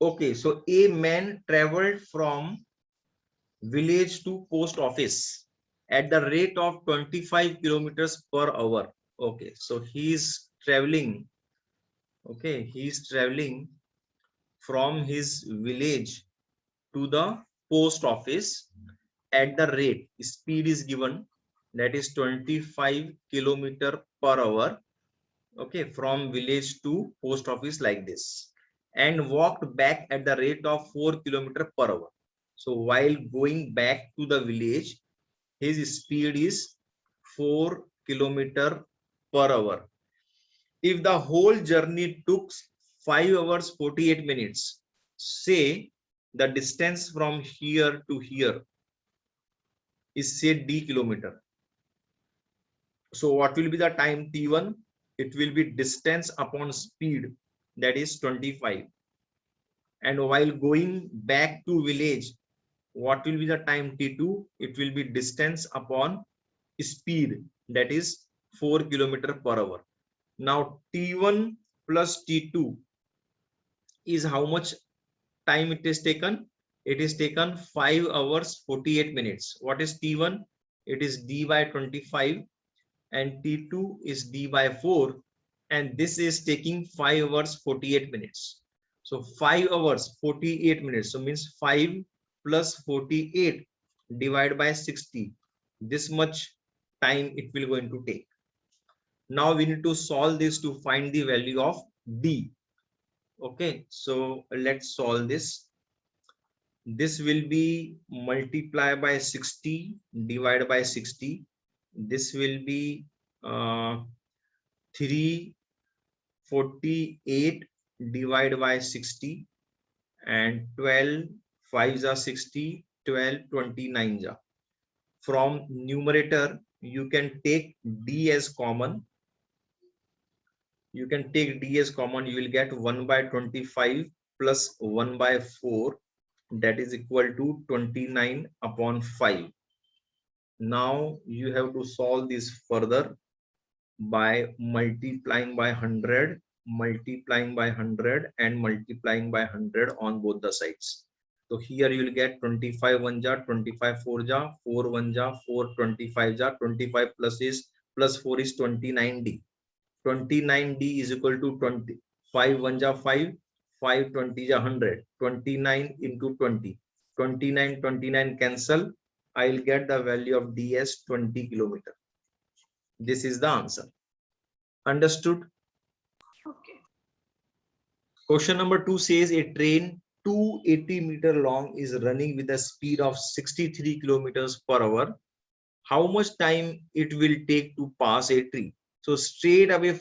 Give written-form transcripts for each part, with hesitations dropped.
Okay, so a man traveled from village to post office at the rate of 25 kilometers per hour. Okay, so he's traveling. Okay, he's traveling from his village to the post office at the rate, speed is given, that is 25 kilometer per hour. Okay, from village to post office like this, and walked back at the rate of 4 kilometer per hour. So while going back to the village, his speed is 4 kilometer per hour. If the whole journey took 5 hours 48 minutes, say the distance from here to here is say d kilometer. So what will be the time t1? It will be distance upon speed, that is 25. And while going back to village, what will be the time t2? It will be distance upon speed, that is 4 kilometer per hour. Now t1 plus t2 is how much time it is taken? It is taken 5 hours 48 minutes. What is t1? It is d by 25, and t2 is d by 4, and this is taking 5 hours 48 minutes. So 5 hours 48 minutes, so means 5 plus 48 divided by 60. This much time it will going to take. Now we need to solve this to find the value of d. Okay, so let's solve this. This will be multiply by 60 divided by 60. This will be 348 divided by 60, and 12 5s are 60, 12 29s are. From numerator you can take d as common. You can take d as common. You will get 1 by 25 plus 1 by 4, that is equal to 29 upon 5. Now you have to solve this further by multiplying by 100, multiplying by 100, and multiplying by 100 on both the sides. So here you will get 25 1 ja, 25 4 ja, 4 1 ja, 4 25 ja, 25 plus 4 is 29d. 29d is equal to 20. 5 1 ja 5, 5 20 ja 100. 29 into 20. 29 29 cancel. I'll get the value of d as 20 kilometer. This is the answer. Understood? Okay. Question number 2 says a train 280-meter long is running with a speed of 63 kilometers per hour. How much time it will take to pass a tree? So straight away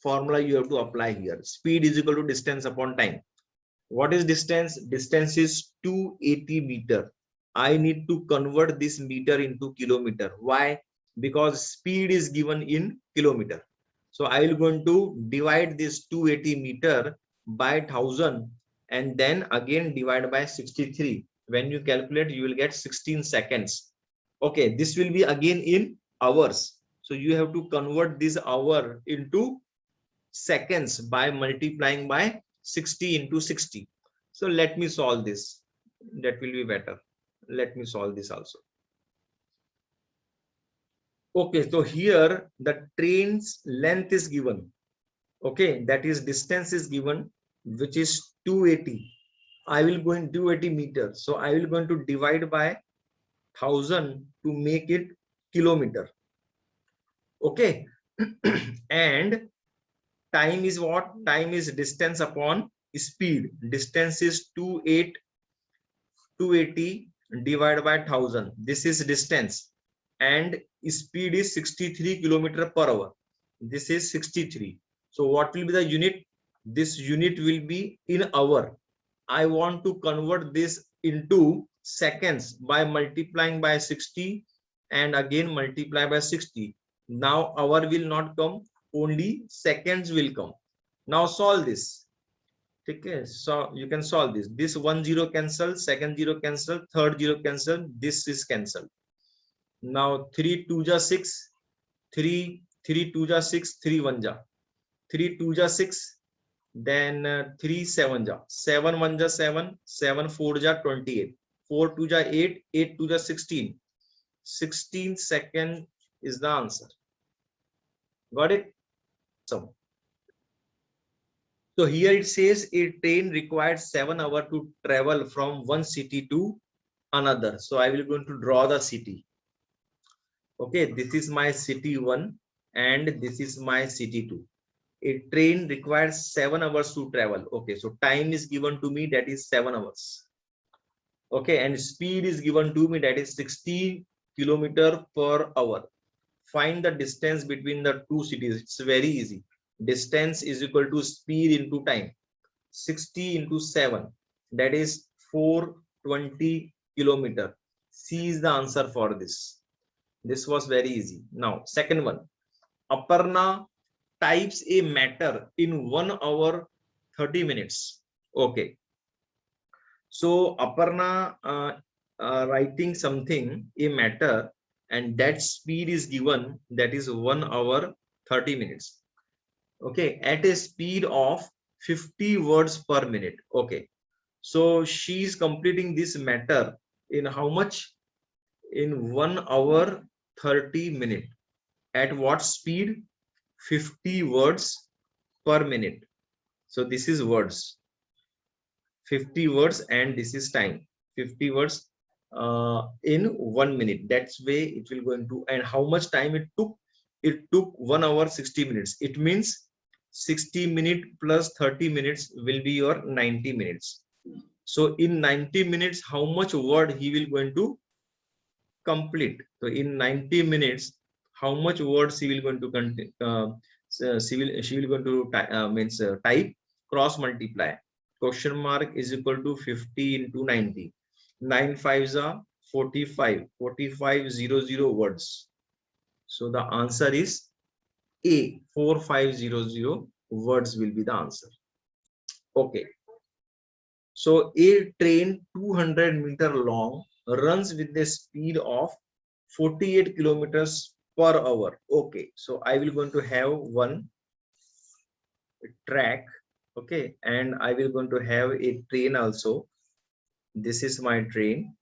formula you have to apply here. Speed is equal to distance upon time. What is distance? Distance is 280 meter. I need to convert this meter into kilometer. Why? Because speed is given in kilometer. So I will going to divide this 280 meter by 1000, and then again divide by 63. When you calculate, you will get 16 seconds. Okay, this will be again in hours. So you have to convert this hour into seconds by multiplying by 60 into 60. So let me solve this. That will be better. Let me solve this also. Okay, so here the train's length is given. Okay, that is distance is given, which is 280. I will go in 280 meters. So I will going to divide by 1000 to make it kilometer. Okay, and time is what? Time is distance upon speed. Distance is 280 divided by 1000. This is distance, and speed is 63 kilometer per hour. This is 63. So what will be the unit? This unit will be in hour. I want to convert this into seconds by multiplying by 60 and again multiply by 60. Now hour will not come, only seconds will come. Now solve this. Okay, so you can solve this. This 1 0 cancel, second 0 cancel, third 0 cancel, this is cancelled. Now 3 2 ja 6, 3 2 ja 6, 3 1 ja, 3 2 ja 6, then 3 7 ja 7 1 ja 7, 7 4 ja 28, 4 2 ja 8, 8 2 ja 16, 16 second is the answer. Got it? So here it says a train required 7 hours to travel from one city to another. So I will going to draw the city. Okay, this is my city 1 and this is my city 2. A train requires 7 hours to travel. Okay, so time is given to me, that is 7 hours. Okay, and speed is given to me, that is 60 kilometer per hour. Find the distance between the two cities. It's very easy. Distance is equal to speed into time. 60 into 7, that is 420 kilometer. C is the answer for this. This was very easy. Now second one, Aparna types a matter in 1 hour 30 minutes. Okay, so Aparna writing something, a matter, and that speed is given, that is 1 hour 30 minutes. Okay, at a speed of 50 words per minute. Okay, so she is completing this matter in how much? In 1 hour 30 minutes. At what speed? 50 words per minute. So this is words, 50 words, and this is time, 50 words in 1 minute. That's way it will go into. And how much time it took? It took 1 hour 60 minutes. It means 60 minutes plus 30 minutes will be your 90 minutes. So in 90 minutes, how much word he will going to complete? So in 90 minutes, how much words he will going to she will going to type, cross multiply. Question mark is equal to 50 into 90. 9 5s are 45. 4500 words. So the answer is A. 4500 words will be the answer. Okay. So a train 200-meter long runs with a speed of 48 kilometers per hour. Okay, so I will going to have one track. Okay, and I will going to have a train also. This is my train.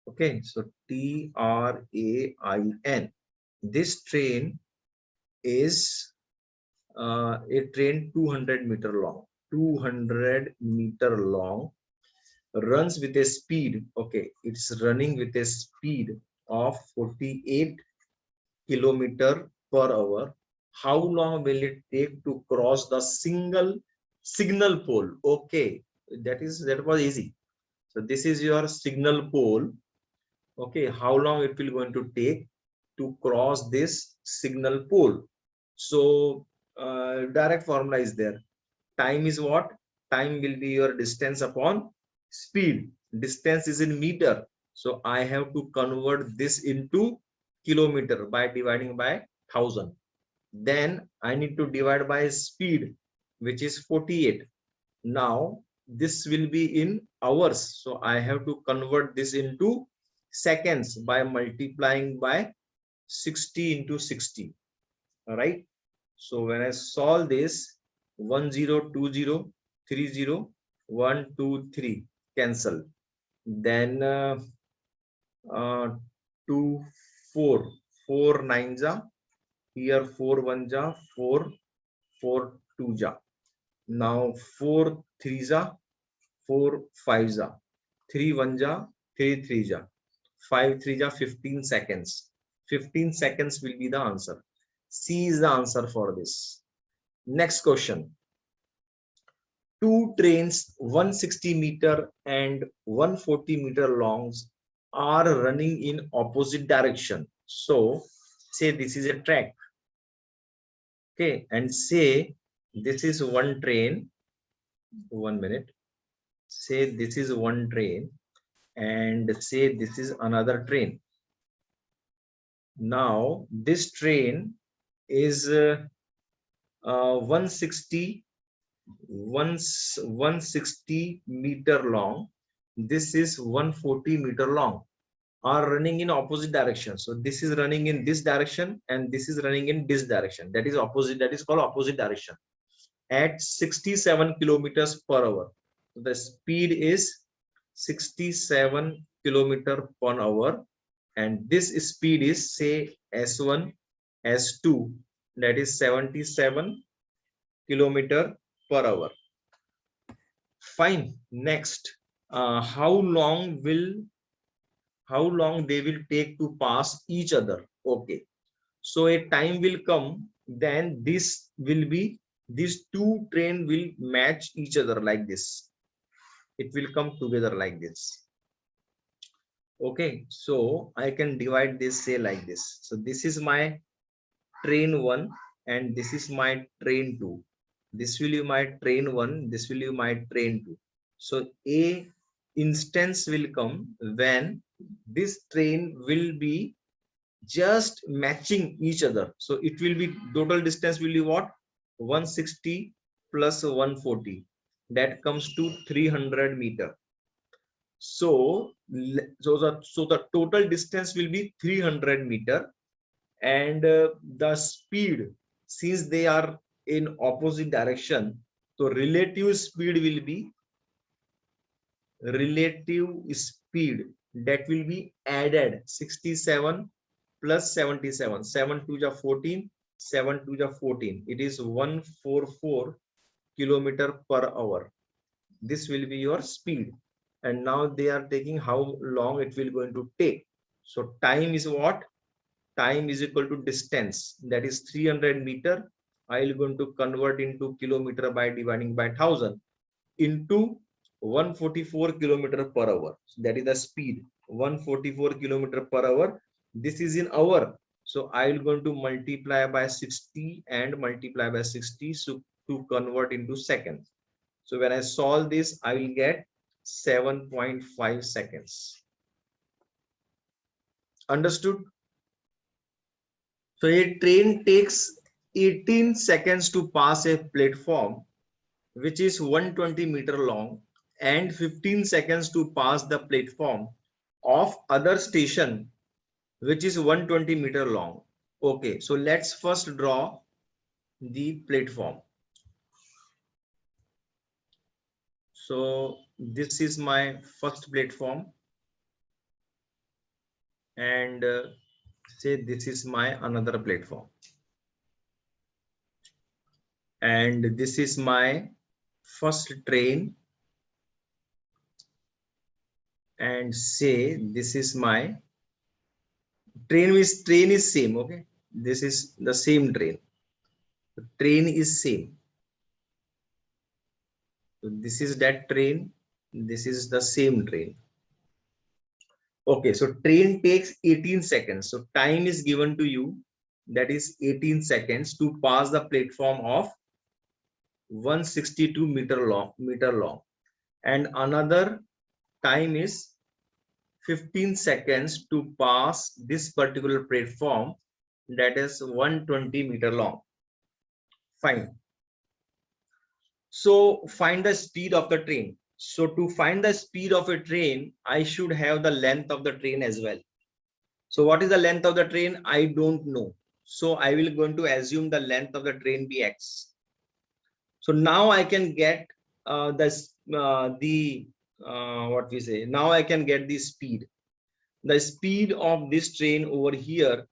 Okay, so TRAIN. This train is a train 200-meter long. 200-meter long, runs with a speed. Okay, it's running with a speed of 48 kilometer per hour. How long will it take to cross the single signal pole? Okay, that was easy. So this is your signal pole. Okay, how long it will going to take to cross this signal pole? So direct formula is there. Time is what? Time will be your distance upon speed. Distance is in meter. So I have to convert this into kilometer by dividing by 1000. Then I need to divide by speed, which is 48. Now this will be in hours. So I have to convert this into seconds by multiplying by 60 into 60. All right. So when I solve this, 1 0 2 0 3 0 1 2 3 cancel. Then 2 4 4 9 ja, here 4 1 ja 4 4 2 ja. Now 4 3 ja 4 5 ja, 3 1 ja 3 3 ja, 5 3 ja 15 seconds. 15 seconds will be the answer. C is the answer for this. Next question. Two trains 160-meter and 140-meter longs are running in opposite direction. So say this is a track. Okay, and say this is one train. 1 minute. Say this is one train and say this is another train. Now this train is 160 160-meter long. This is 140-meter long, are running in opposite direction. So this is running in this direction and this is running in this direction. That is opposite. That is called opposite direction. at 67 kilometers per hour. The speed is 67 kilometer per hour, and this speed is say S1, S2, that is 77 kilometer per hour. Fine. Next, how long they will take to pass each other? Okay, so a time will come, then these two train will match each other like this. It will come together like this. Okay, so I can divide this say like this. So this is my train 1 and this is my train 2. This will be my train 1, this will be my train 2. So a instance will come when this train will be just matching each other. So it will be total distance will be what? 160 plus 140. That comes to 300 meter. So the total distance will be 300 meter, and the speed, since they are in opposite direction, so relative speed that will be added 67 plus 77, 7 to the 14, 7 to the 14, it is 144 kilometer per hour. This will be your speed, and now they are taking how long it will going to take. So time is what? Time is equal to distance, that is 300 meter. I will going to convert into kilometer by dividing by 1000 into 144 kilometer per hour. So that is the speed, 144 kilometer per hour. This is in hour, so I will going to multiply by 60 and multiply by 60, so to convert into seconds. So when I solve this, I will get 7.5 seconds. Understood? So a train takes 18 seconds to pass a platform which is 120 meter long, and 15 seconds to pass the platform of other station which is 120 meter long. Okay, so let's first draw the platform. So this is my first platform, and say this is my another platform, and this is my first train, and say this is my train is same. Okay, this is the same train. The train is same. So this is that train, this is the same train. Okay, so train takes 18 seconds. So time is given to you, that is 18 seconds to pass the platform of 162 meter long, and another time is 15 seconds to pass this particular platform, that is 120 meter long. Fine. So find the speed of the train. So to find the speed of a train, I should have the length of the train as well. So what is the length of the train? I don't know. So I will going to assume the length of the train be x. So now I can get what we say. Now I can get the speed. The speed of this train over here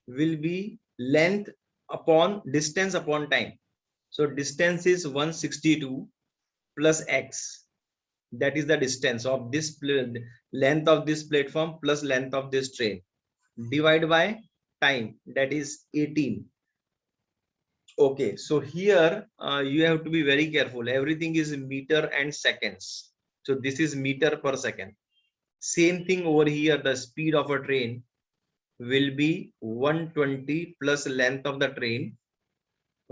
will be length upon distance upon time. So distance is 162 plus x. That is the distance of this length of this platform plus length of this train. Divide by time, that is 18. Okay, so here you have to be very careful. Everything is meter and seconds. So this is meter per second. Same thing over here. The speed of a train will be 120 plus length of the train.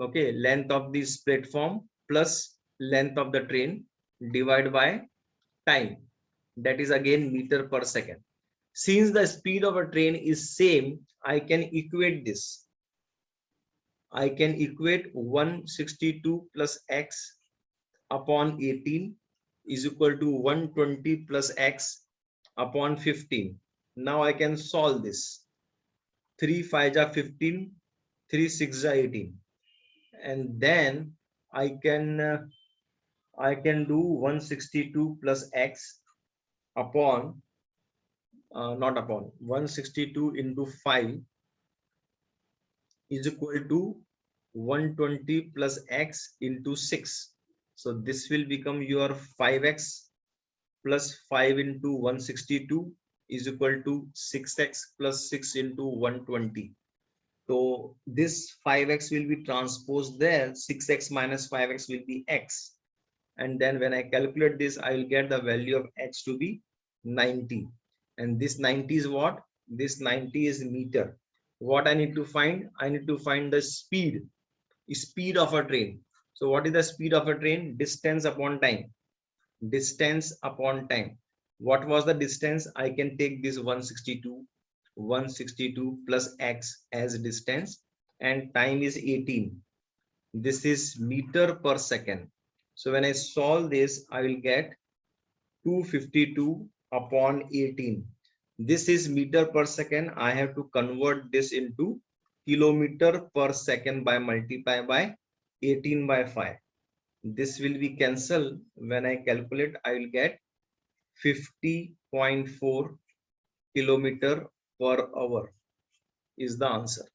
Okay, length of this platform plus length of the train divided by time. That is again meter per second. Since the speed of a train is same, I can equate this. I can equate 162 plus x upon 18 is equal to 120 plus x upon 15. Now I can solve this. 3 5 ja 15, 3 6 ja 18. And then I can do 162 plus x upon not upon 162 into 5 is equal to 120 plus x into 6. So this will become your 5x plus 5 into 162 is equal to 6x plus 6 into 120. So this 5x will be transposed there, 6x minus 5x will be x. And then when I calculate this, I will get the value of x to be 90. And this 90 is what? This 90 is meter. What I need to find? I need to find the speed of a train. So what is the speed of a train? Distance upon time. Distance upon time. What was the distance? I can take this 162 plus x as distance, and time is 18. This is meter per second. So when I solve this, I will get 252 upon 18. This is meter per second. I have to convert this into kilometer per second by multiply by 18 by 5. This will be cancelled. When I calculate, I will get 50.4 kilometer per hour is the answer.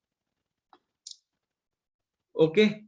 Okay.